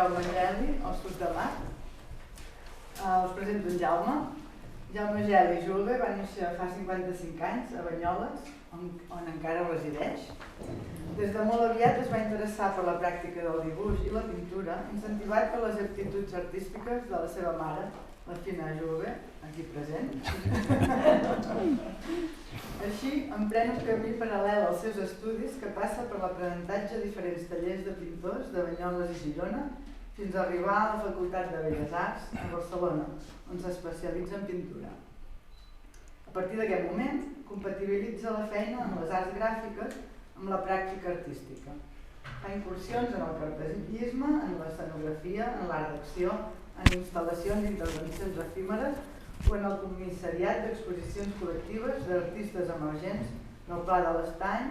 Jaume Geli, Ossos de Mar. Us presento en Jaume. Jaume Geli Julve va néixer fa 55 anys a Banyoles, on encara resideix. Des de molt aviat es va interessar per la pràctica del dibuix i la pintura, incentivat per les aptituds artístiques de la seva mare, la Fina Julve, aquí present. Així, emprèn un camí paral·lel als seus estudis que passa per l'aprenentatge a diferents tallers de pintors de Banyoles i Girona fins a arribar a la Facultat de Belles Arts a Barcelona, on s'especialitza en pintura. A partir d'aquest moment, compatibilitza la feina amb les arts gràfiques amb la pràctica artística. Fa incursions en el cartellisme, en l'escenografia, en l'art d'acció, en instal·lacions i intervencions efímeres o en el comissariat d'exposicions col·lectives d'artistes emergents del Pla de l'Estany,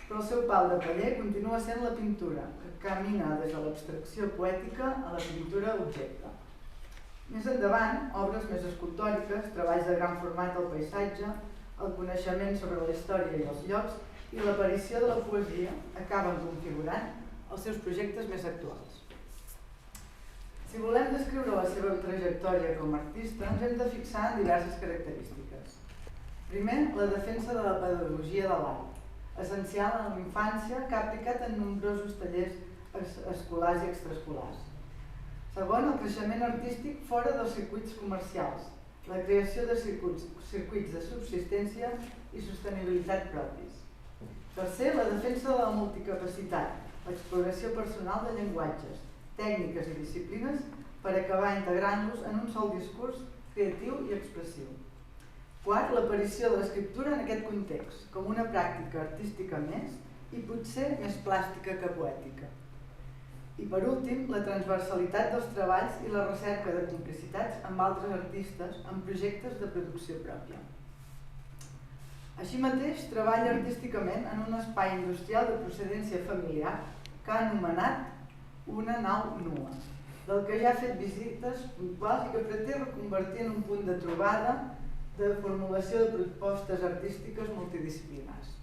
però el seu pal de paller continua sent la pintura, que camina des de l'abstracció poètica a la pintura objecte. Més endavant, obres més escultòriques, treballs de gran format al paisatge, el coneixement sobre la història i els llocs i l'aparició de la poesia acaben configurant els seus projectes més actuals. Si volem descriure la seva trajectòria com a artista, ens hem de fixar en diverses característiques. Primer, la defensa de la pedagogia de l'art, essencial en la infància que ha aplicat en nombrosos tallers escolars i extraescolars. Segon, el creixement artístic fora dels circuits comercials, la creació de circuits de subsistència i sostenibilitat propis. Tercer, la defensa de la multicapacitat, l'exploració personal de llenguatges, tècniques i disciplines per acabar integrant-los en un sol discurs creatiu i expressiu. Quart, l'aparició de l'escriptura en aquest context, com una pràctica artística més i potser més plàstica que poètica. I per últim, la transversalitat dels treballs i la recerca de complicitats amb altres artistes en projectes de producció pròpia. Així mateix, treballa artísticament en un espai industrial de procedència familiar que ha anomenat Una nau nua, del que ja ha fet visites puntuals i que pretén reconvertir en un punt de trobada de formulació de propostes artístiques multidisciplinars.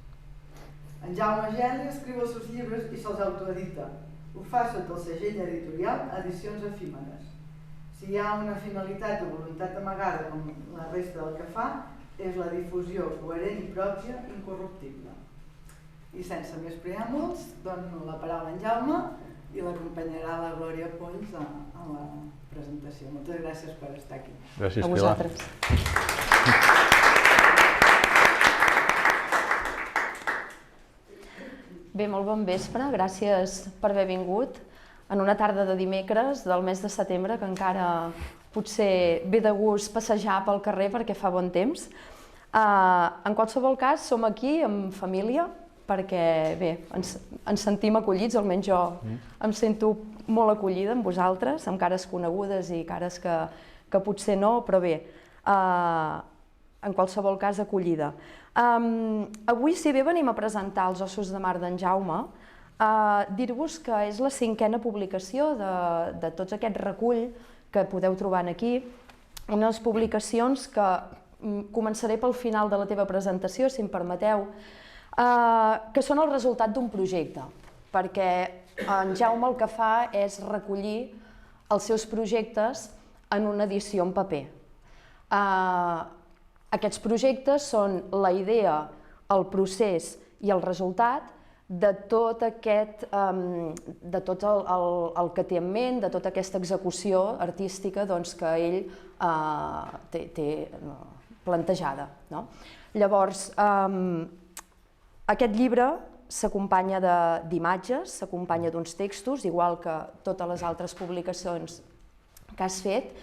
En Jaume Geli escriu els seus llibres i se'ls autoedita. Ho fa sota el segell editorial Edicions Efímeres. Si hi ha una finalitat o voluntat amagada com la resta del que fa, és la difusió coherent i pròpia incorruptible. I sense més preàmbuls, dono la paraula a en Jaume i l'acompanyarà la Glòria Polls a la presentació. Moltes gràcies per estar aquí. Gràcies, Pilar. A vosaltres. Bé, molt bon vespre. Gràcies per haver vingut en una tarda de dimecres del mes de setembre, que encara potser ve de gust passejar pel carrer perquè fa bon temps. En qualsevol cas, som aquí amb família, perquè bé, ens sentim acollits, almenys jo em sento molt acollida amb vosaltres, amb cares conegudes i cares que potser no, però bé, en qualsevol cas acollida. Avui, si bé venim a presentar els Ossos de Mar d'en Jaume, dir-vos que és la 5a publicació de tots aquest recull que podeu trobar aquí, unes publicacions que començaré pel final de la teva presentació, si em permeteu, que són el resultat d'un projecte, perquè en Jaume el que fa és recollir els seus projectes en una edició en paper. Aquests projectes són la idea, el procés i el resultat de tot el que té en ment, de tota aquesta execució artística que ell té plantejada. Llavors, aquest llibre s'acompanya d'imatges, s'acompanya d'uns textos, igual que totes les altres publicacions que has fet,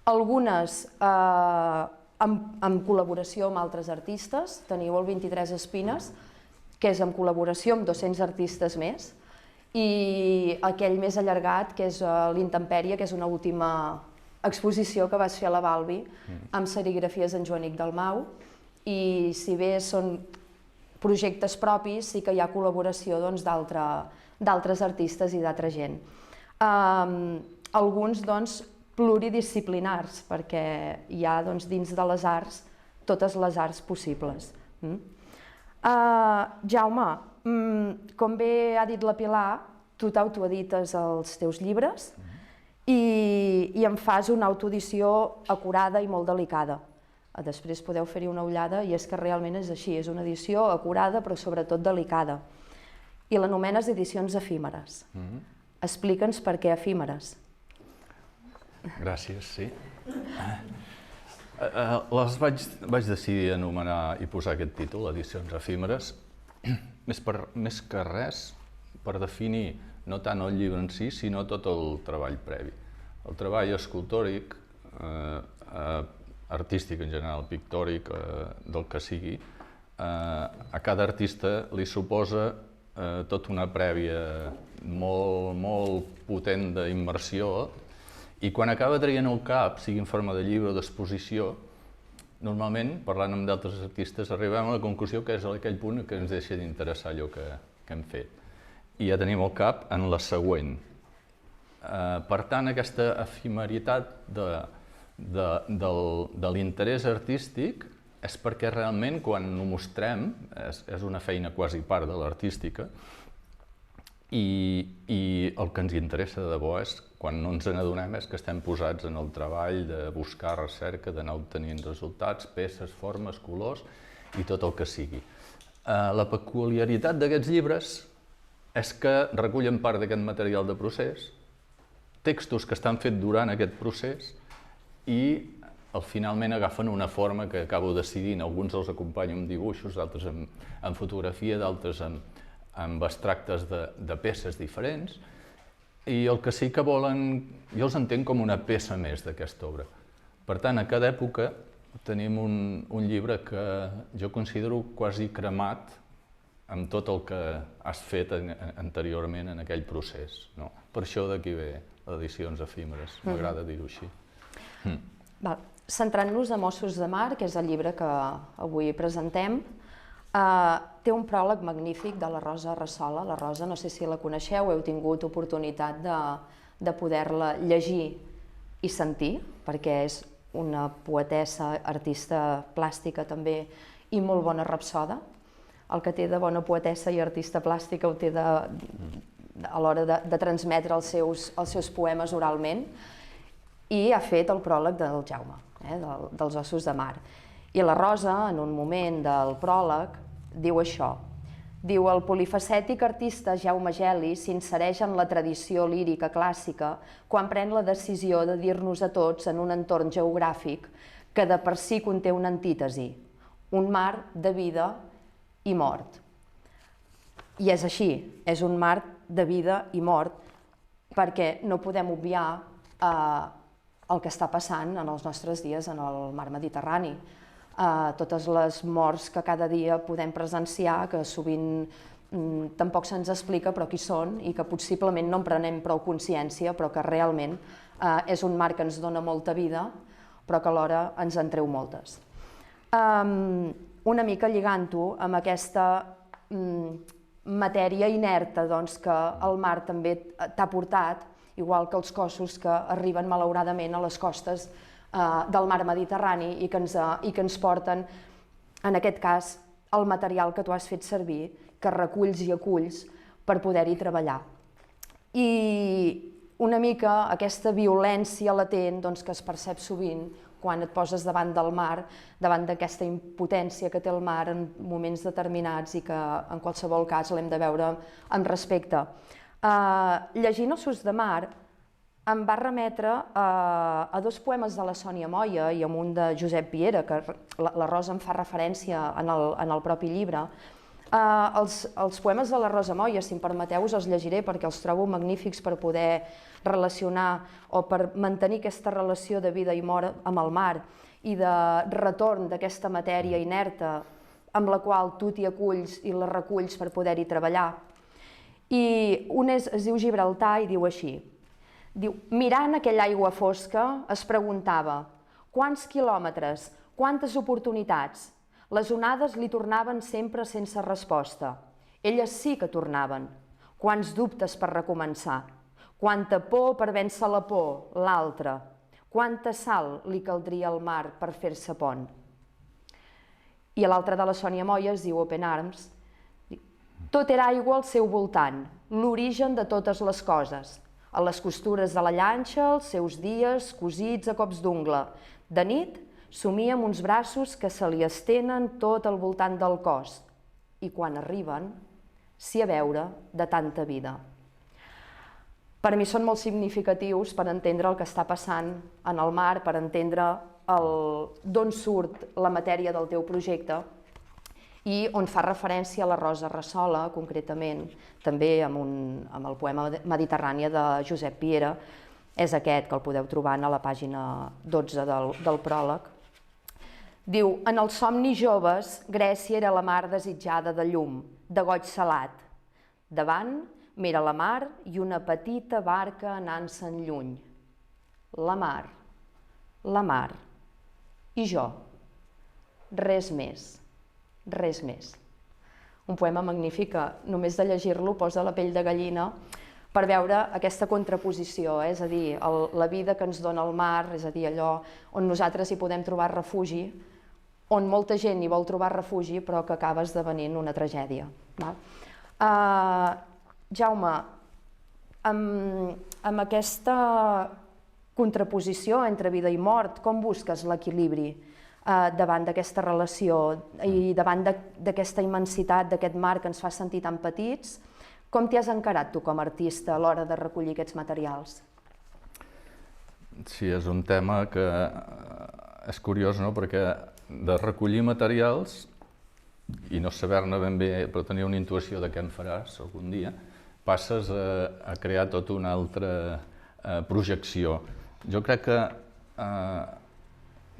algunes en col·laboració amb altres artistes. Teniu el 23 Espines, que és en col·laboració amb 200 artistes més, i aquell més allargat, que és l'Intempèrie, que és una última exposició que vas fer a la Balbi, amb serigrafies en Joanic Dalmau, i si bé són projectes propis, sí que hi ha col·laboració d'altres artistes i d'altra gent. Alguns pluridisciplinars, perquè hi ha dins de les arts totes les arts possibles. Jaume, com bé ha dit la Pilar, tu t'autoedites els teus llibres, i em fas una autoedició acurada i molt delicada. Després podeu fer-hi una ullada i és que realment és així, és una edició acurada però sobretot delicada. I l'anomenes edicions efímeres. Explica'ns per què efímeres. Gràcies, sí. Les vaig decidir anomenar i posar aquest títol, edicions efímeres, més que res per definir no tant el llibre en si, sinó tot el treball previ. El treball escultòric, artístic en general, pictòric, del que sigui, a cada artista li suposa tota una prèvia molt potent d'immersió i quan acaba traient el cap, sigui en forma de llibre o d'exposició, normalment, parlant amb d'altres artistes, arribem a la conclusió que és aquell punt que ens deixa d'interessar allò que hem fet. I ja tenim el cap en la següent. Per tant, aquesta efimeritat de l'interès artístic és perquè realment quan ho mostrem és una feina quasi part de l'artística i el que ens interessa de debò és, quan no ens n'adonem, és que estem posats en el treball de buscar recerca, d'anar obtenint resultats, peces, formes, colors i tot el que sigui. La peculiaritat d'aquests llibres és que recullen part d'aquest material de procés, textos que estan fets durant aquest procés i finalment agafen una forma que acabo decidint. Alguns els acompanyo amb dibuixos, d'altres amb fotografia, d'altres amb extractes de peces diferents. I el que sí que volen, jo els entenc com una peça més d'aquesta obra. Per tant, a cada època tenim un llibre que jo considero quasi cremat amb tot el que has fet anteriorment en aquell procés. Per això d'aquí ve edicions efímeres, m'agrada dir-ho així. Centrant-nos en Ossos de Mar, que és el llibre que avui presentem, té un pròleg magnífic de la Rosa Rassola. La Rosa, no sé si la coneixeu, heu tingut oportunitat de poder-la llegir i sentir, perquè és una poetessa, artista plàstica també i molt bona rapsoda. El que té de bona poetessa i artista plàstica ho té a l'hora de transmetre els seus poemes oralment, i ha fet el pròleg del Jaume, dels Ossos de Mar. I la Rosa, en un moment del pròleg, diu això. Diu, el polifacètic artista Jaume Geli s'insereix en la tradició lírica clàssica quan pren la decisió de dir-nos a tots en un entorn geogràfic que de per si conté una antítesi, un mar de vida i mort. I és així, és un mar de vida i mort, perquè no podem obviar el que està passant en els nostres dies en el mar Mediterrani. Totes les morts que cada dia podem presenciar, que sovint tampoc se'ns explica però qui són i que possiblement no en prenem prou consciència, però que realment és un mar que ens dona molta vida, però que alhora ens en treu moltes. Una mica lligant-ho amb aquesta matèria inerta que el mar també t'ha portat, igual que els cossos que arriben malauradament a les costes del mar Mediterrani i que ens porten, en aquest cas, el material que tu has fet servir, que reculls i aculls per poder-hi treballar. I una mica aquesta violència latent que es percep sovint quan et poses davant del mar, davant d'aquesta impotència que té el mar en moments determinats i que en qualsevol cas l'hem de veure amb respecte. Llegint Ossos de Mar em va remetre a dos poemes de la Sònia Moya i a un de Josep Piera, que la Rosa en fa referència en el propi llibre. Els poemes de la Rosa Moya, si em permeteu, us els llegiré perquè els trobo magnífics per poder relacionar o per mantenir aquesta relació de vida i mort amb el mar i de retorn d'aquesta matèria inerta amb la qual tu t'hi aculls i la reculls per poder-hi treballar. I un es diu Gibraltar i diu així. Diu, mirant aquella aigua fosca es preguntava quants quilòmetres, quantes oportunitats. Les onades li tornaven sempre sense resposta. Elles sí que tornaven. Quants dubtes per recomençar. Quanta por per vèncer la por, l'altra. Quanta sal li caldria al mar per fer-se pont. I l'altre de la Sònia Moya es diu Open Arms. Tot era aigua al seu voltant, l'origen de totes les coses. A les costures de la llanxa, els seus dies cosits a cops d'ungla. De nit, somia amb uns braços que se li estenen tot al voltant del cos. I quan arriben, s'hi ha a veure de tanta vida. Per a mi són molt significatius per entendre el que està passant en el mar, per entendre d'on surt la matèria del teu projecte i on fa referència a la Rosa Rassola, concretament, també amb el poema Mediterrània de Josep Piera, és aquest, que el podeu trobar a la pàgina 12 del pròleg. Diu, en els somnis joves, Grècia era la mar desitjada de llum, de goig salat. Davant, mira la mar i una petita barca anant-se'n lluny. La mar. I jo. Res més. Res més. Un poema magnífic que només de llegir-lo posa la pell de gallina per veure aquesta contraposició, és a dir, la vida que ens dona el mar, és a dir, allò on nosaltres hi podem trobar refugi, on molta gent hi vol trobar refugi, però que acaba esdevenint una tragèdia. Jaume, amb aquesta contraposició entre vida i mort, com busques l'equilibri davant d'aquesta relació i davant d'aquesta immensitat, d'aquest mar que ens fa sentir tan petits? Com t'hi has encarat tu com a artista a l'hora de recollir aquests materials? Sí, és un tema que és curiós, no? Perquè de recollir materials i no saber-ne ben bé, però tenir una intuïció de què en faràs algun dia, passes a crear tota una altra projecció. Jo crec que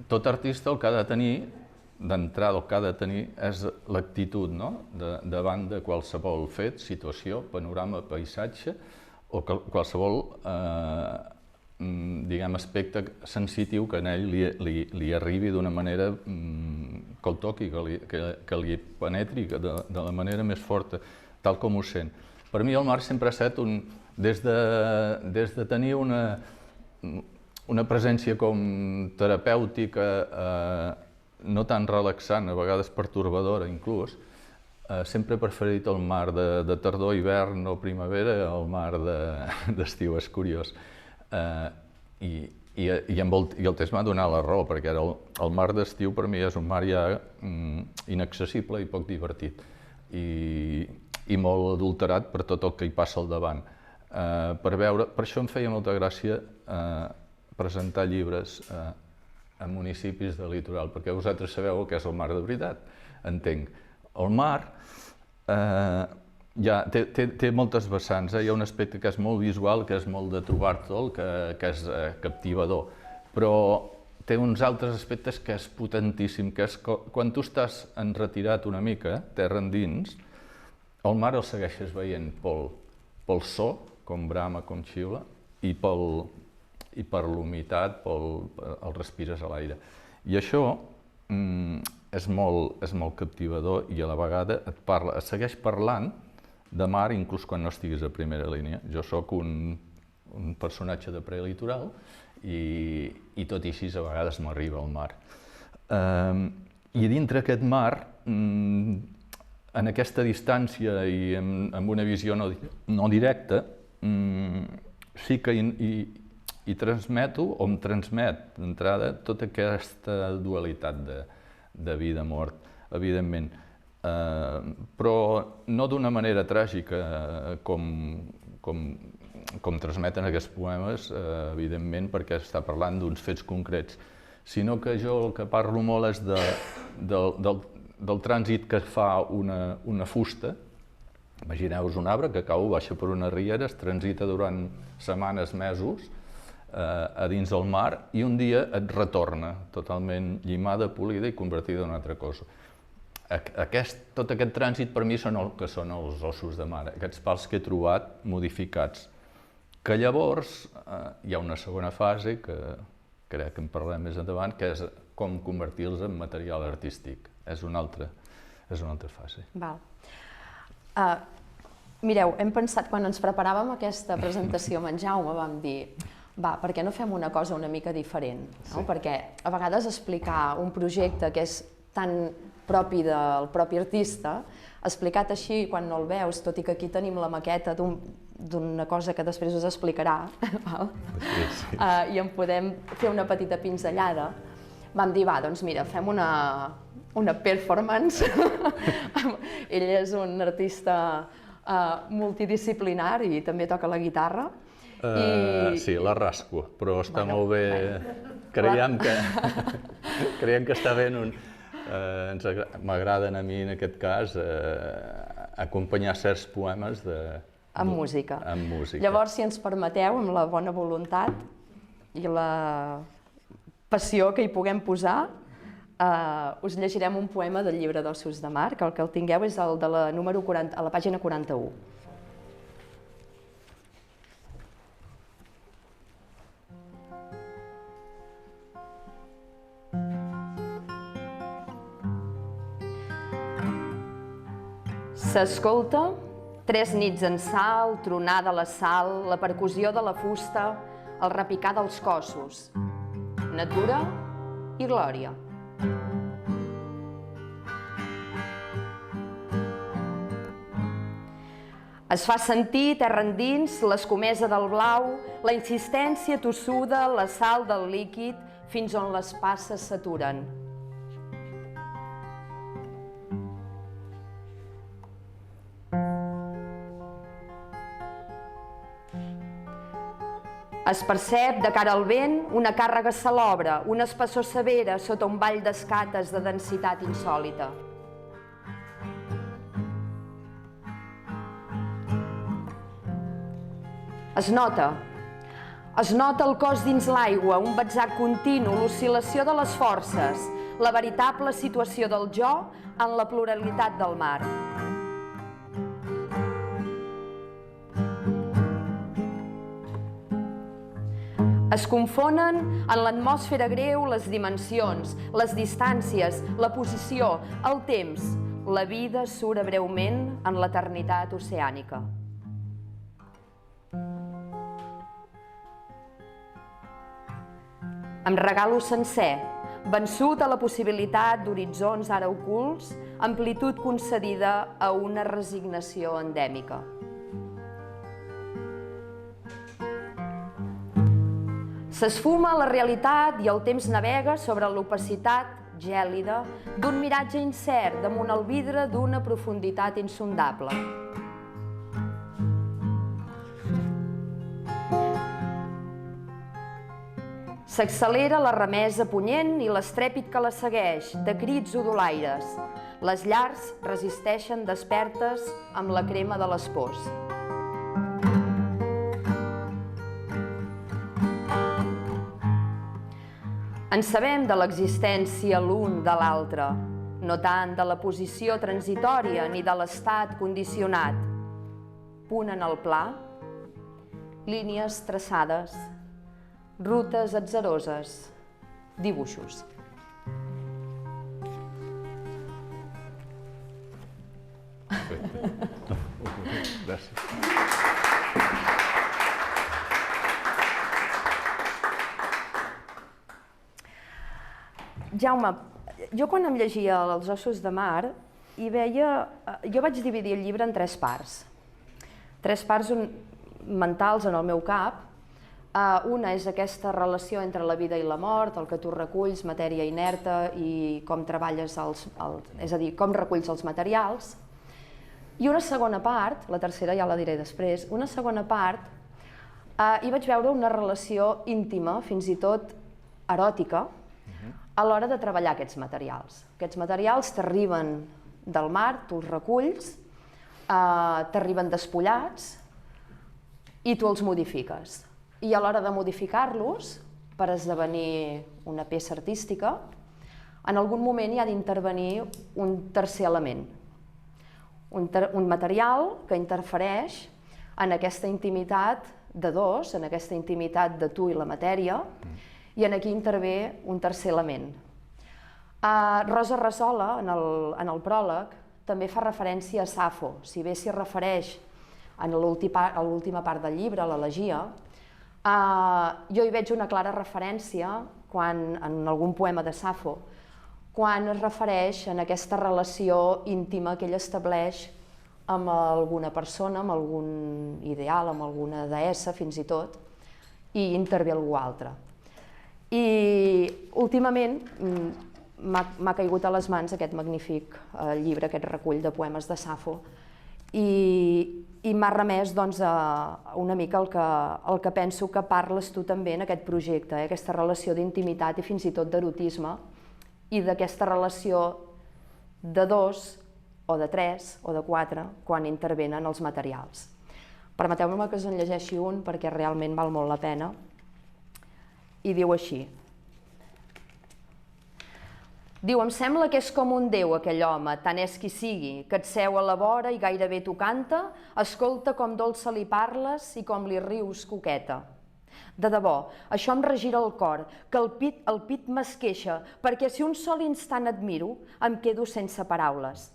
tot artista el que ha de tenir, d'entrada el que ha de tenir és l'actitud, no? Davant de qualsevol fet, situació, panorama, paisatge o qualsevol diguem, aspecte sensitiu que en ell li arribi d'una manera que el toqui, que li penetri de la manera més forta, tal com ho sent. Per mi el mar sempre ha estat, des de tenir una presència com terapèutica, no tan relaxant, a vegades pertorbadora inclús, sempre he preferit el mar de tardor, hivern o primavera al mar d'estiu, és curiós. I el temps m'ha donat la raó, perquè el mar d'estiu per mi és un mar ja inaccessible i poc divertit, i molt adulterat per tot el que hi passa al davant. Per això em feia molta gràcia presentar llibres a municipis del litoral, perquè vosaltres sabeu el que és el mar de veritat, entenc. El mar té moltes vessants, hi ha un aspecte que és molt visual, que és molt de trobar-te'l, que és captivador, però té uns altres aspectes que és potentíssim, que és quan tu estàs enretirat una mica, terra endins, el mar el segueixes veient pel so, com brama, com xiula, i per l'humitat, el respires a l'aire. I això és molt captivador i a la vegada et segueix parlant de mar inclús quan no estiguis a primera línia. Jo sóc un personatge de prelitoral i tot i així a vegades m'arriba el mar. I dintre aquest mar, en aquesta distància i amb una visió no directa, sí que hi transmeto o em transmet d'entrada tota aquesta dualitat de vida-mort, evidentment. Però no d'una manera tràgica com transmeten aquests poemes, evidentment, perquè està parlant d'uns fets concrets, sinó que jo el que parlo molt és del trànsit que fa una fusta. Imagineu-vos un arbre que cau, baixa per una riera, es transita durant setmanes, mesos, a dins del mar, i un dia et retorna totalment llimada, polida i convertida en una altra cosa. Tot aquest trànsit per mi són el que són els ossos de mar, aquests pals que he trobat modificats, que llavors hi ha una segona fase, que crec que en parlarem més endavant, que és com convertir-los en material artístic. És una altra fase. Mireu, hem pensat, quan ens preparàvem aquesta presentació amb en Jaume, vam dir, per què no fem una cosa una mica diferent? Perquè a vegades explicar un projecte que és tan propi del propi artista, explicat així quan no el veus, tot i que aquí tenim la maqueta d'una cosa que després us explicarà, i en podem fer una petita pinzellada, vam dir, va, doncs mira, fem una performance. Ell és un artista multidisciplinar i també toca la guitarra. Sí, la rasco, però està molt bé. Creiem que està bé. M'agraden a mi, en aquest cas, acompanyar certs poemes amb música. Amb música. Llavors, si ens permeteu, amb la bona voluntat i la passió que hi puguem posar, us llegirem un poema del llibre d'Ossos de Mar, que el que el tingueu és el de la número 40, a la pàgina 41. S'escolta 3 nits en sal, tronar de la sal, la percussió de la fusta, el repicar dels cossos. Natura i glòria. Es fa sentir terra endins l'escomesa del blau, la insistència tossuda, la sal del líquid, fins on les passes s'aturen. Es percep de cara al vent una càrrega salobre, una espessor severa sota un ball d'escates de densitat insòlita. Es nota el cos dins l'aigua, un batzac continu, l'oscil·lació de les forces, la veritable situació del jo en la pluralitat del mar. Es confonen en l'atmosfera greu les dimensions, les distàncies, la posició, el temps. La vida sura breument en l'eternitat oceànica. Em regalo sencer, vençut a la possibilitat d'horitzons ara ocults, amplitud concedida a una resignació endèmica. S'esfuma la realitat i el temps navega sobre l'opacitat gèlida d'un miratge incert damunt el vidre d'una profunditat insondable. S'accelera la remesa punyent i l'estrèpit que la segueix, de crits odolaires. Les llars resisteixen despertes amb la crema de les pors. En sabem de l'existència l'un de l'altre, no tant de la posició transitòria ni de l'estat condicionat. Punt en el pla, línies traçades, rutes atzaroses, dibuixos. Gràcies. Jaume, jo quan em llegia Els ossos de mar, jo vaig dividir el llibre en 3 parts. 3 parts mentals en el meu cap. Una és aquesta relació entre la vida i la mort, el que tu reculls, matèria inerta, i com treballes, és a dir, com reculls els materials. I una segona part, la tercera ja la diré després, una segona part, hi vaig veure una relació íntima, fins i tot eròtica, a l'hora de treballar aquests materials. Aquests materials t'arriben del mar, tu els reculls, t'arriben despullats i tu els modifiques. I a l'hora de modificar-los, per esdevenir una peça artística, en algun moment hi ha d'intervenir un tercer element. Un material que interfereix en aquesta intimitat de dos, en aquesta intimitat de tu i la matèria, i aquí intervé un tercer element. Rosa Rasola, en el pròleg, també fa referència a Safo. Si bé s'hi refereix a l'última part del llibre, a l'elegia, jo hi veig una clara referència en algun poema de Safo, quan es refereix a aquesta relació íntima que ell estableix amb alguna persona, amb algun ideal, amb alguna deessa fins i tot, i intervé algú altre. I últimament m'ha caigut a les mans aquest magnífic llibre, aquest recull de poemes de Safo, i m'ha remès una mica el que penso que parles tu també en aquest projecte, aquesta relació d'intimitat i fins i tot d'erotisme, i d'aquesta relació de dos, o de tres, o de quatre, quan intervenen els materials. Permeteu-me que us en llegeixi un perquè realment val molt la pena, i diu així. Diu, em sembla que és com un déu aquell home, tant és qui sigui, que et seu a la vora i gairebé t'ho canta, escolta com dolça li parles i com li rius coqueta. De debò, això em regira el cor, que el pit m'esqueixa, perquè si un sol instant admiro, em quedo sense paraules.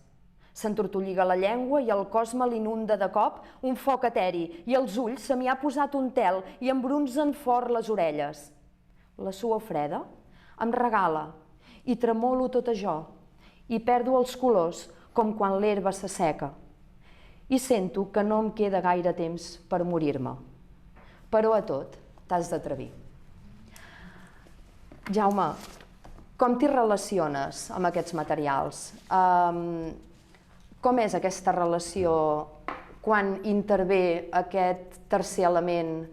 S'entortolliga la llengua i el cos me l'inunda de cop un foc eteri i als ulls se m'hi ha posat un tel i em bronzen fort les orelles. La suor freda em regala i tremolo tot jo i perdo els colors com quan l'herba s'asseca i sento que no em queda gaire temps per morir-me. Però a tot t'has d'atrevir. Jaume, com t'hi relaciones amb aquests materials? Com és aquesta relació quan intervé aquest tercer element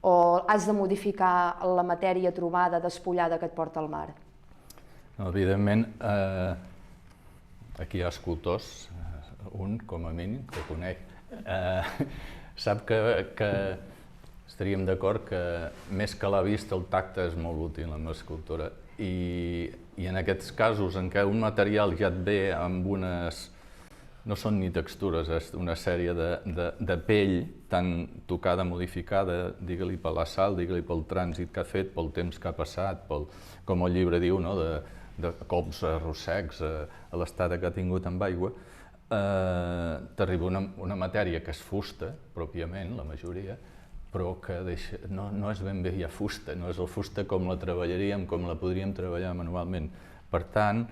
o has de modificar la matèria trobada, despullada que et porta al mar? Evidentment, aquí hi ha escultors, un com a mínim, que conec, sap que estaríem d'acord que més que la vista el tacte és molt útil en l'escultura i en aquests casos en què un material ja et ve amb unes, no són ni textures, és una sèrie de pell tan tocada, modificada, digue-li per la sal, digue-li pel trànsit que ha fet, pel temps que ha passat, com el llibre diu, de cops rossecs a l'estat que ha tingut amb aigua, t'arriba una matèria que és fusta, pròpiament, la majoria, però que no és ben bé ja fusta, no és el fusta com la treballaríem, com la podríem treballar manualment. Per tant,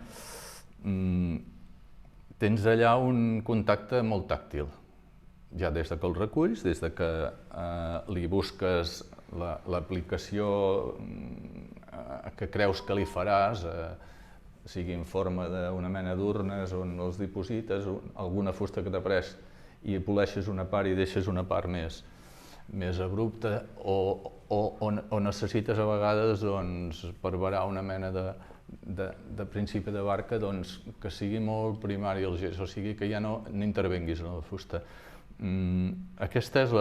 tens allà un contacte molt tàctil, ja des que el reculls, des que li busques l'aplicació que creus que li faràs, sigui en forma d'una mena d'urnes on els diposites, alguna fusta que t'ha pres i poleixes una part i deixes una part més abrupta, o necessites a vegades per varar una mena de principi de barca que sigui molt primari el gest, o sigui que ja no intervenguis en la fusta. Aquesta és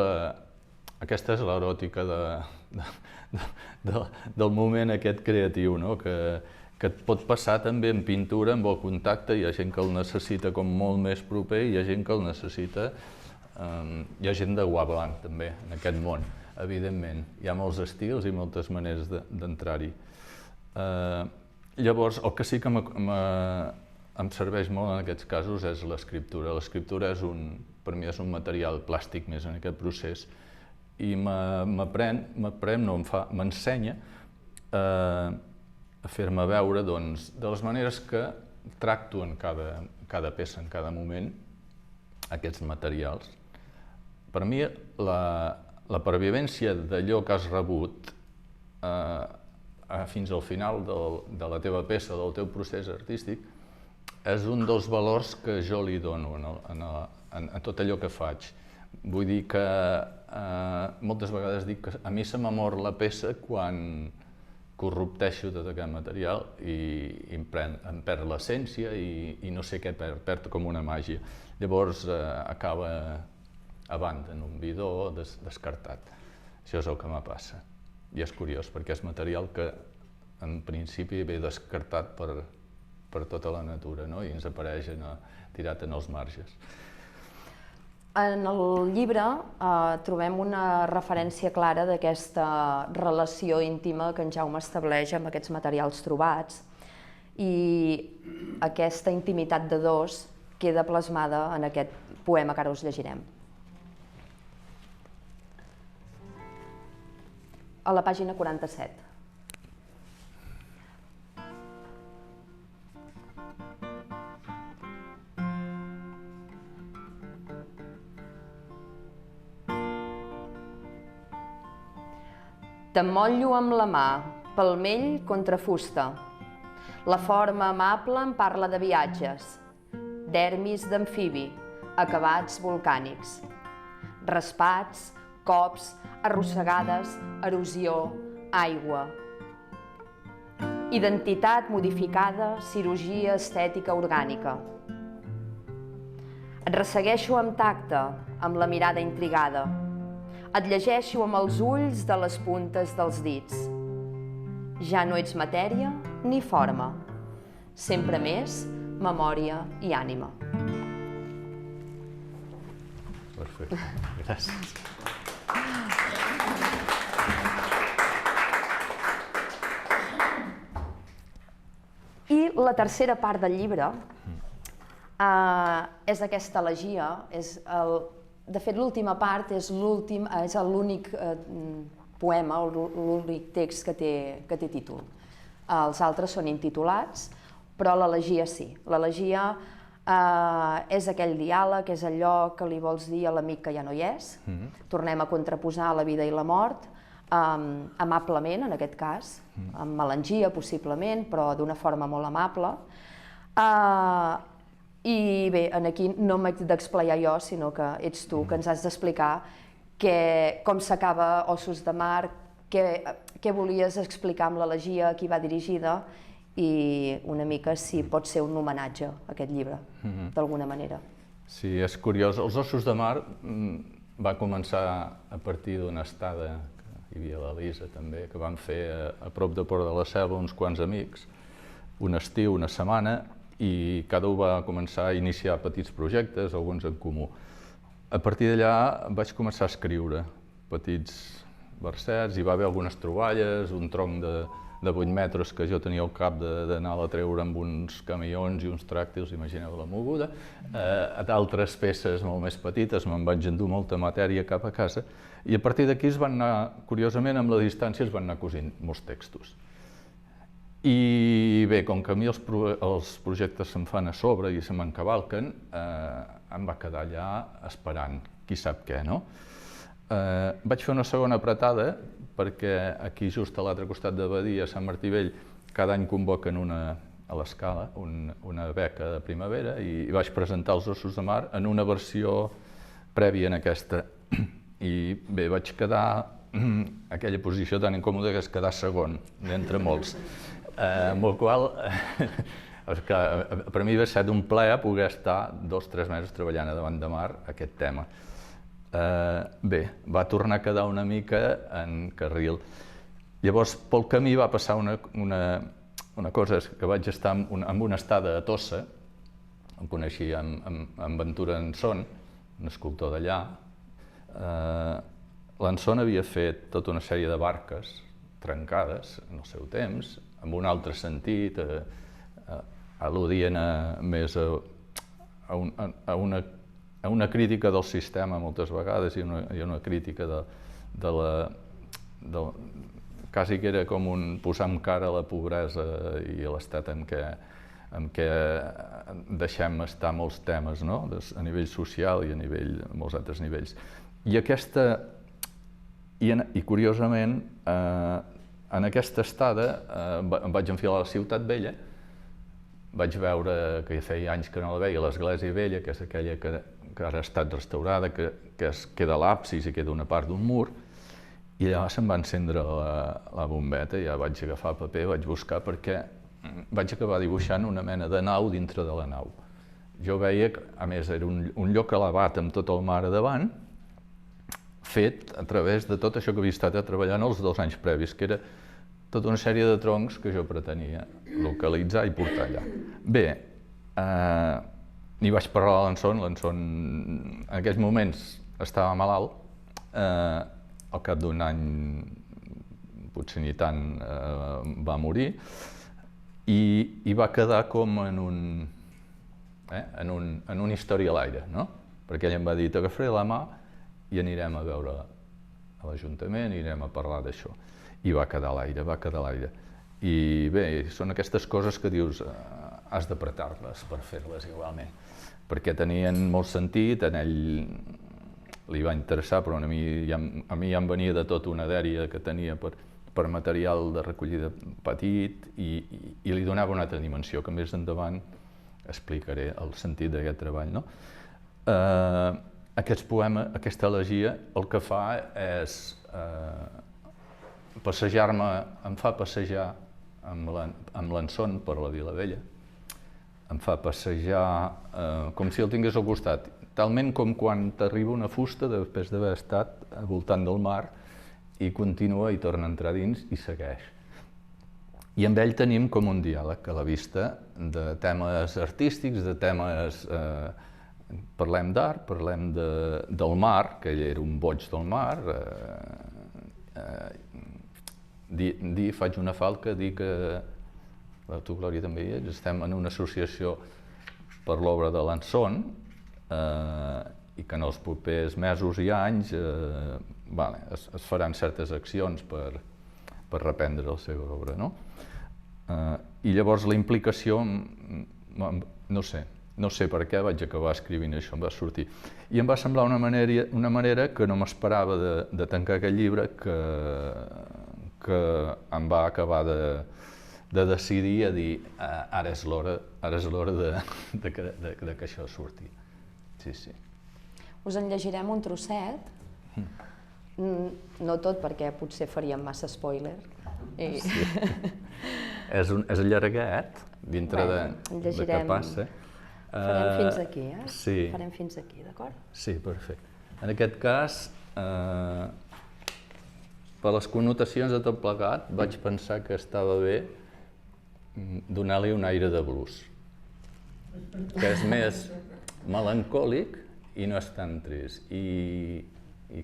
l'eròtica del moment aquest creatiu, que et pot passar també en pintura, amb el contacte. Hi ha gent que el necessita com molt més proper i hi ha gent que el necessita. Hi ha gent de guant blanc també en aquest món, evidentment. Hi ha molts estils i moltes maneres d'entrar-hi. Llavors, el que sí que em serveix molt en aquests casos és l'escriptura. L'escriptura per mi és un material plàstic més en aquest procés i m'ensenya a fer-me veure de les maneres que tracto en cada peça, en cada moment, aquests materials. Per mi, la pervivència d'allò que has rebut fins al final de la teva peça, del teu procés artístic, és un dels valors que jo li dono a tot allò que faig. Vull dir que moltes vegades dic que a mi se m'amor la peça quan corrupteixo tot aquest material i em perd l'essència i no sé què perd com una màgia. Llavors acaba a banda, en un bidó, descartat. Això és el que me passa. I és curiós, perquè és material que en principi ve descartat per tota la natura i ens apareix tirat en els marges. En el llibre trobem una referència clara d'aquesta relació íntima que en Jaume estableix amb aquests materials trobats i aquesta intimitat de dos queda plasmada en aquest poema que ara us llegirem. A la pàgina 47. T'emmollo amb la mà, palmell contra fusta. La forma amable em parla de viatges, dermis d'amfibi, acabats volcànics. Raspats, cops, arrossegades, erosió, aigua. Identitat modificada, cirurgia estètica orgànica. Et ressegueixo amb tacte, amb la mirada intrigada. Et llegeixo amb els ulls de les puntes dels dits. Ja no ets matèria ni forma, sempre més memòria i ànima. Perfecte, gràcies. I la tercera part del llibre és aquesta elegia. De fet, l'última part és l'únic poema o l'únic text que té títol. Els altres són intitulats, però l'elegia sí. L'elegia és aquell diàleg, és allò que li vols dir a l'amic que ja no hi és. Tornem a contraposar la vida i la mort, amablement, en aquest cas, amb melangia possiblement, però d'una forma molt amable. I bé, aquí no m'haig d'explicar jo, sinó que ets tu que ens has d'explicar com s'acaba Ossos de Mar, què volies explicar amb l'elegia, a qui va dirigida, i una mica si pot ser un homenatge a aquest llibre, d'alguna manera. Sí, és curiós. Els Ossos de Mar va començar a partir d'una estada, hi havia l'Elisa també, que vam fer a prop de Port de la Selva uns quants amics, un estiu, una setmana, i cada un va començar a iniciar petits projectes, alguns en comú. A partir d'allà vaig començar a escriure petits versets, hi va haver algunes troballes, un tronc de 8 metres que jo tenia al cap d'anar-la a treure amb uns camions i uns tràctils, imagineu la moguda, a d'altres peces molt més petites, me'n vaig endur molta matèria cap a casa, i a partir d'aquí es van anar, curiosament, amb la distància es van anar cosint molts textos. I bé, com que a mi els projectes se'm fan a sobre i se m'encavalquen, em va quedar allà esperant, qui sap què, no? Vaig fer una segona apretada perquè aquí just a l'altre costat de Badia, a Sant Martí Vell, cada any convoquen a l'Escala una beca de primavera i vaig presentar els Ossos de Mar en una versió prèvia en aquesta. I bé, vaig quedar en aquella posició tan incòmoda que és quedar segon, d'entre molts. Amb el qual, per mi va ser d'un plaer poder estar 2 o 3 mesos treballant a Davant de Mar aquest tema. Bé, va tornar a quedar una mica en carril. Llavors, pel camí va passar una cosa, que vaig estar en una estada a Tossa, em coneixia amb Ventura Anson, un escultor d'allà. L'Anson havia fet tota una sèrie de barques trencades en el seu temps, amb un altre sentit, al·ludien més a una crítica del sistema moltes vegades i una crítica quasi que era com posar en cara la pobresa i l'estat en què deixem estar molts temes, no? A nivell social i a molts altres nivells. I curiosament, en aquesta estada em vaig enfilar a la Ciutat Vella, vaig veure que ja feia anys que no la veia, l'Església Vella, que és aquella que ara ha estat restaurada, que queda l'absis i queda una part d'un mur, i allà se'm va encendre la bombeta, ja vaig agafar paper, vaig buscar, perquè vaig acabar dibuixant una mena de nau dintre de la nau. Jo veia que, a més, era un lloc elevat amb tot el mar a davant, fet a través de tot això que havia estat treballant els 2 anys previs, que era tota una sèrie de troncs que jo pretenia localitzar i portar allà. Bé, n'hi vaig parlar a l'Anson en aquells moments estava malalt, al cap d'un any, potser ni tant, va morir, i va quedar com en una història a l'aire, no? Perquè ell em va dir, t'agafaré la mà i anirem a veure a l'Ajuntament, anirem a parlar d'això. I va quedar a l'aire, I bé, són aquestes coses que dius, has d'apretar-les per fer-les igualment, perquè tenien molt sentit, en ell li va interessar, però a mi ja em venia de tot una dèria que tenia per material de recollida petit i li donava una altra dimensió, que més endavant explicaré el sentit d'aquest treball. Aquest poema, aquesta elegia, el que fa és passejar-me, em fa passejar amb l'Anson per la Vilavella, em fa passejar com si el tingués al costat, talment com quan t'arriba una fusta després d'haver estat al voltant del mar i continua i torna a entrar dins i segueix. I amb ell tenim com un diàleg a la vista de temes artístics, de temes... Parlem d'art, parlem del mar, que ell era un boig del mar. Faig una falca, dir que tu, Glòria, també hi ets, estem en una associació per l'obra de l'Anson i que en els propers mesos i anys es faran certes accions per reprendre la seva obra. I llavors la implicació, no sé per què vaig acabar escrivint això, em va sortir. I em va semblar una manera que no m'esperava de tancar aquest llibre, que em va acabar de decidir a dir ara és l'hora de que això surti. Sí. Us en llegirem un trosset, no tot perquè potser faríem massa spoiler. És llarguet, dintre de què passa. Farem fins aquí, Sí. Farem fins aquí, d'acord? Sí, perfecte. En aquest cas, per les connotacions de tot plegat, vaig pensar que estava bé donar-li un aire de blues, que és més melancòlic i no és tan trist, i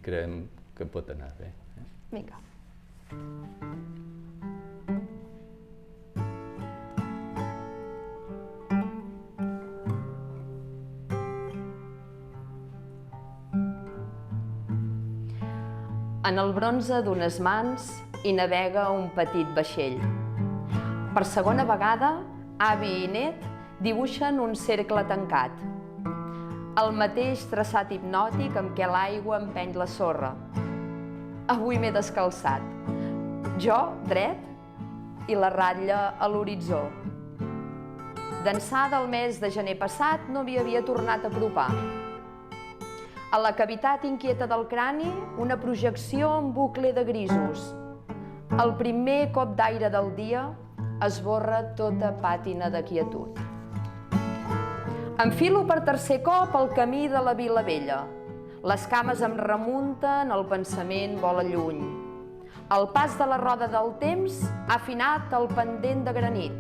creiem que pot anar bé. Vinga. En el bronze d'unes mans hi navega un petit vaixell. Per segona vegada, avi i net dibuixen un cercle tancat. El mateix traçat hipnòtic amb què l'aigua empeny la sorra. Avui m'he descalçat. Jo, dret, i la ratlla a l'horitzó. D'ençà del mes de gener passat no m'hi havia tornat a apropar. A la cavitat inquieta del crani, una projecció en bucle de grisos. Al primer cop d'aire del dia esborra tota pàtina de quietud. Enfilo per tercer cop el camí de la Vilavella. Les cames em remunten, el pensament vola lluny. El pas de la roda del temps ha afinat el pendent de granit.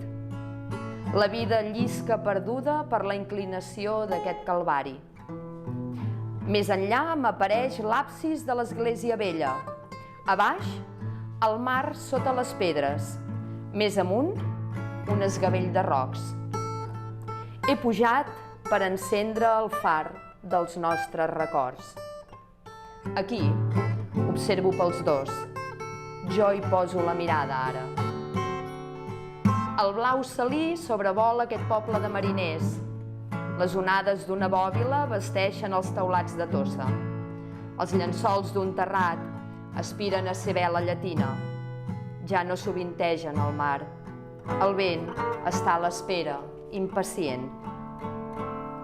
La vida llisca perduda per la inclinació d'aquest calvari. Més enllà m'apareix l'absis de l'església vella. A baix, el mar sota les pedres. Més amunt, un esgavell de rocs. He pujat per encendre el far dels nostres records. Aquí, observo pels dos. Jo hi poso la mirada ara. El blau salí sobrevola aquest poble de mariners. Les onades d'una bòbila vesteixen els teulats de Tossa. Els llençols d'un terrat aspiren a ser vela llatina. Ja no sovintegen el mar. El vent està a l'espera, impacient.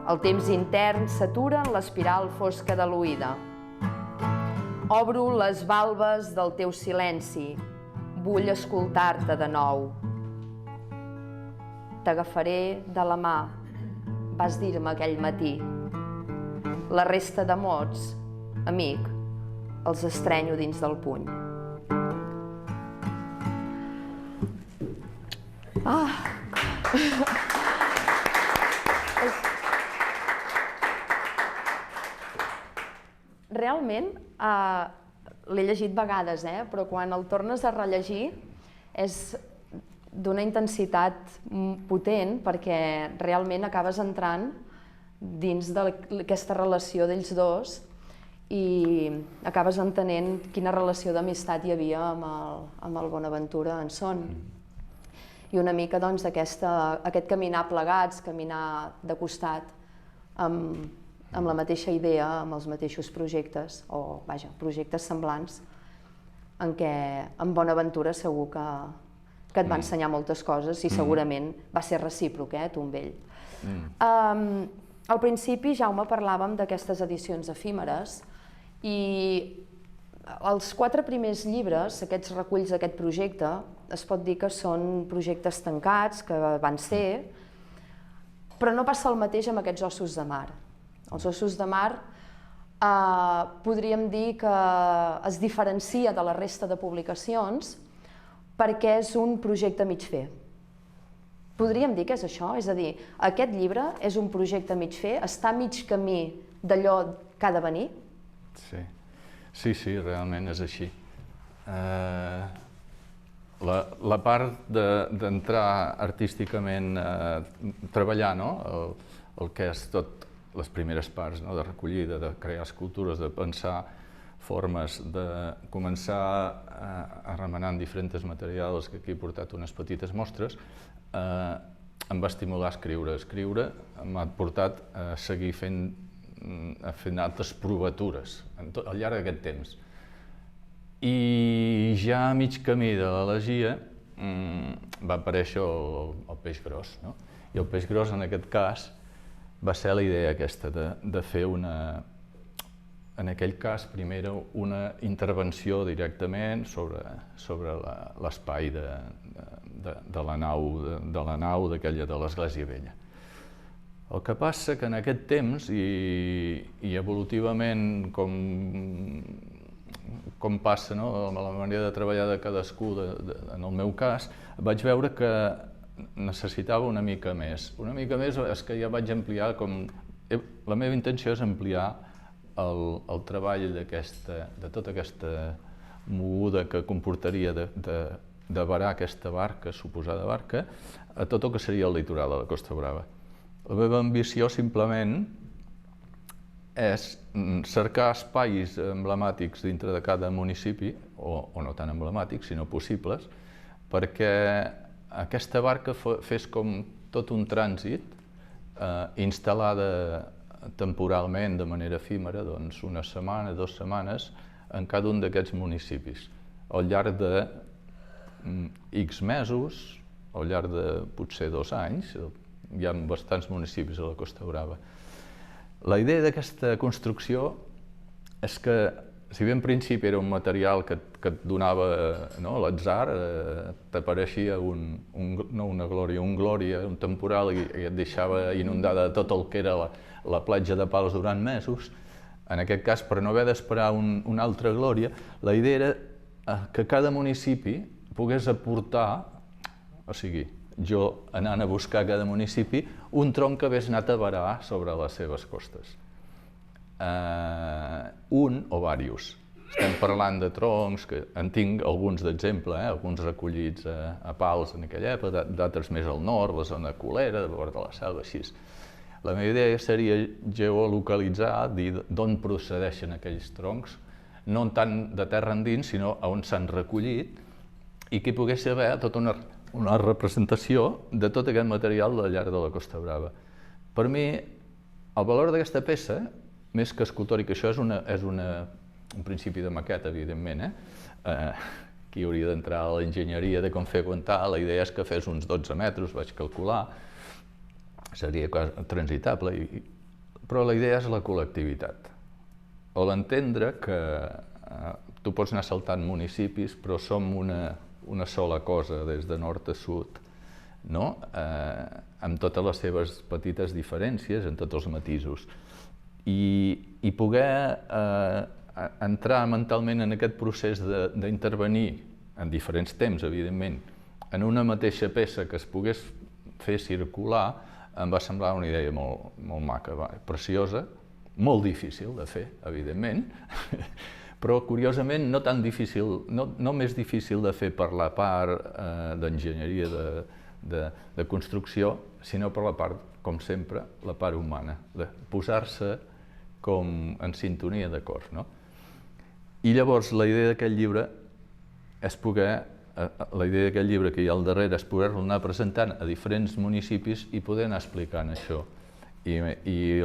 El temps intern s'atura en l'espiral fosca de l'oïda. Obro les valves del teu silenci. Vull escoltar-te de nou. T'agafaré de la mà, vas dir-me aquell matí. La resta de mots, amic, els estrenyo dins del puny. Realment, l'he llegit vegades, però quan el tornes a rellegir és d'una intensitat potent perquè realment acabes entrant dins d'aquesta relació d'ells dos i acabes entenent quina relació d'amistat hi havia amb el Bonaventura Anson. I una mica aquest caminar plegats, caminar de costat, amb la mateixa idea, amb els mateixos projectes, o vaja, projectes semblants, en què en Bonaventura segur que et va ensenyar moltes coses i segurament va ser recíproc, tu amb ell. Al principi, Jaume, parlàvem d'aquestes edicions efímeres i els 4 primers llibres, aquests reculls d'aquest projecte, es pot dir que són projectes tancats, que van ser, però no passa el mateix amb aquests ossos de mar. Els ossos de mar podríem dir que es diferencia de la resta de publicacions perquè és un projecte mig fer. Podríem dir que és això, és a dir, aquest llibre és un projecte mig fer, està a mig camí d'allò que ha de venir? Sí, realment és així. La part d'entrar artísticament a treballar, el que és tot les primeres parts de recollida, de crear escultures, de pensar formes, de començar a remenar en diferents materials, que aquí he portat unes petites mostres, em va estimular a escriure. Escriure m'ha portat a seguir fent altres provatures al llarg d'aquest temps. I ja a mig camí de l'elegia va aparèixer el peix gros. I el peix gros, en aquest cas, va ser la idea aquesta de fer en aquell cas, primer, una intervenció directament sobre l'espai de la nau d'aquella de l'Església Vella. El que passa que en aquest temps, i evolutivament com passa amb la manera de treballar de cadascú, en el meu cas, vaig veure que necessitava una mica més. Una mica més és que ja vaig ampliar, la meva intenció és ampliar el treball de tota aquesta moguda que comportaria de varar aquesta barca, suposada barca, a tot el que seria el litoral de la Costa Brava. La meva ambició simplement és cercar espais emblemàtics dintre de cada municipi, o no tan emblemàtics, sinó possibles, perquè aquesta barca fes com tot un trànsit, instal·lada temporalment, de manera efímera, doncs una setmana, 2 setmanes, en cada un d'aquests municipis, al llarg de X mesos, al llarg de potser 2 anys. Hi ha bastants municipis a la Costa Brava. La idea d'aquesta construcció és que, si bé en principi era un material que et donava l'atzar, t'apareixia una glòria, un temporal, i et deixava inundada tot el que era la platja de Pals durant mesos. En aquest cas, per no haver d'esperar una altra glòria, la idea era que cada municipi pogués aportar, o sigui, jo anant a buscar a cada municipi, un tronc que hagués anat a varar sobre les seves costes. Un o diversos. Estem parlant de troncs, que en tinc alguns d'exemple, alguns recollits a Pals en aquella època, d'altres més al nord, la zona colera, de bord de la selva, així. La meva idea seria geolocalitzar, dir d'on procedeixen aquells troncs, no tant de terra endins, sinó on s'han recollit, i que hi pogués haver tota una representació de tot aquest material al llarg de la Costa Brava. Per mi, el valor d'aquesta peça, més que escultòric, això és un principi de maqueta, evidentment, aquí hauria d'entrar a l'enginyeria de com fer aguantar, la idea és que fes uns 12 metres, vaig calcular, seria transitable, però la idea és la col·lectivitat. O l'entendre que tu pots anar saltant municipis, però som una sola cosa des de nord a sud, amb totes les seves petites diferències, en tots els matisos. I poder entrar mentalment en aquest procés d'intervenir en diferents temps, evidentment, en una mateixa peça que es pogués fer circular, em va semblar una idea molt maca, preciosa, molt difícil de fer, evidentment, però curiosament no tan difícil, no més difícil de fer per la part d'enginyeria de construcció, sinó per la part, com sempre, la part humana, de posar-se com en sintonia d'acord. I llavors la idea d'aquest llibre és poder, la idea d'aquest llibre que hi ha al darrere és poder-lo anar presentant a diferents municipis i poder anar explicant això. I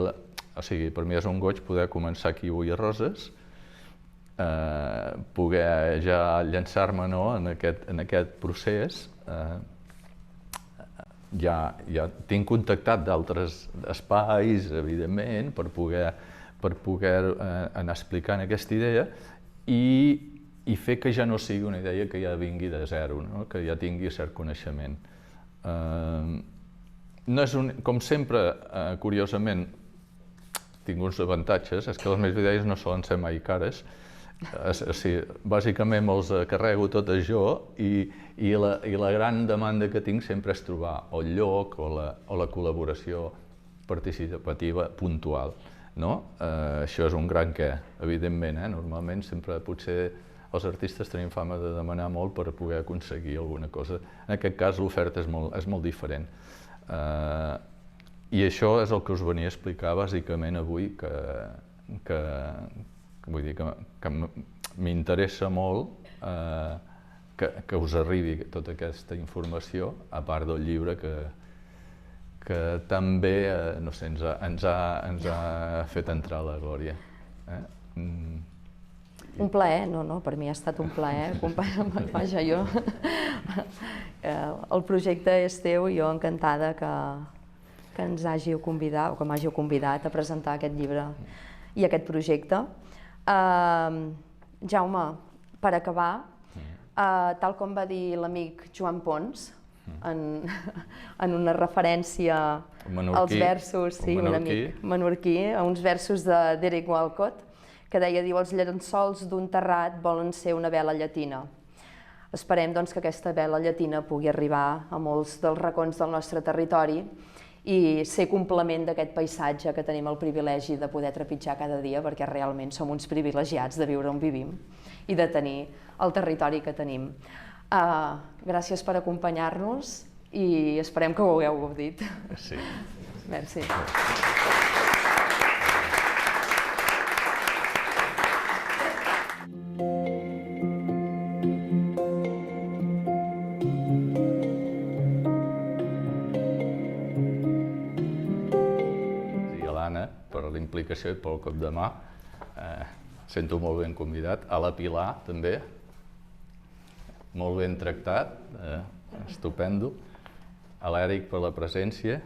O sigui, per mi és un goig poder començar aquí avui a Roses, poder ja llançar-me en aquest procés. Ja tinc contactat d'altres espais, evidentment, per poder anar explicant aquesta idea i fer que ja no sigui una idea que ja vingui de zero, no? Que ja tingui cert coneixement. Com sempre, curiosament, tinc uns avantatges, és que les meves idees no solen ser mai cares. Bàsicament me'ls carrego totes jo i la gran demanda que tinc sempre és trobar el lloc o la col·laboració participativa puntual. Això és un gran què, evidentment. Normalment sempre potser els artistes tenim fama de demanar molt per poder aconseguir alguna cosa. En aquest cas l'oferta és molt diferent. I això és el que us venia a explicar bàsicament avui, que m'interessa molt que us arribi tota aquesta informació, a part del llibre que també ens ha fet entrar a la glòria. Un plaer, per mi ha estat un plaer, vaja, jo, el projecte és teu i jo encantada que ens hàgiu convidat, o que m'hàgiu convidat a presentar aquest llibre i aquest projecte. Jaume, per acabar, tal com va dir l'amic Joan Pons, en una referència als versos, sí, un amic menorquí, a uns versos d'Eric Walcott, que deia, els llençols d'un terrat volen ser una vela llatina. Esperem que aquesta vela llatina pugui arribar a molts dels racons del nostre territori i ser complement d'aquest paisatge que tenim el privilegi de poder trepitjar cada dia, perquè realment som uns privilegiats de viure on vivim i de tenir el territori que tenim. Gràcies per acompanyar-nos i esperem que ho hagueu gaudit. Sí. Merci. Implicació i pel cop de mà, sento molt ben convidat, a la Pilar també, molt ben tractat, estupendo, a l'Eric per la presència,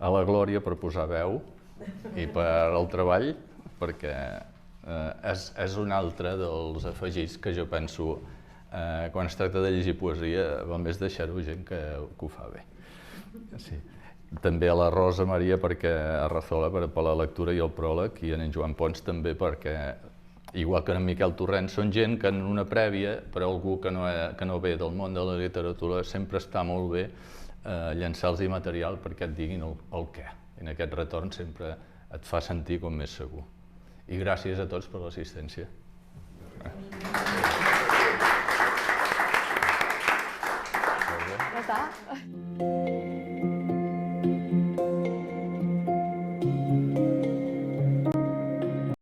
a la Glòria per posar veu i per el treball, perquè és un altre dels afegits que jo penso quan es tracta de llegir poesia, val més deixar-ho gent que ho fa bé. Sí. També a la Rosa Maria a Razola per la lectura i el pròleg, i en Joan Pons també perquè, igual que en Miquel Torrent, són gent que en una prèvia, per a algú que no ve del món de la literatura, sempre està molt bé llançar-los material perquè et diguin el què. I en aquest retorn sempre et fa sentir com més segur. I gràcies a tots per l'assistència. Ja està.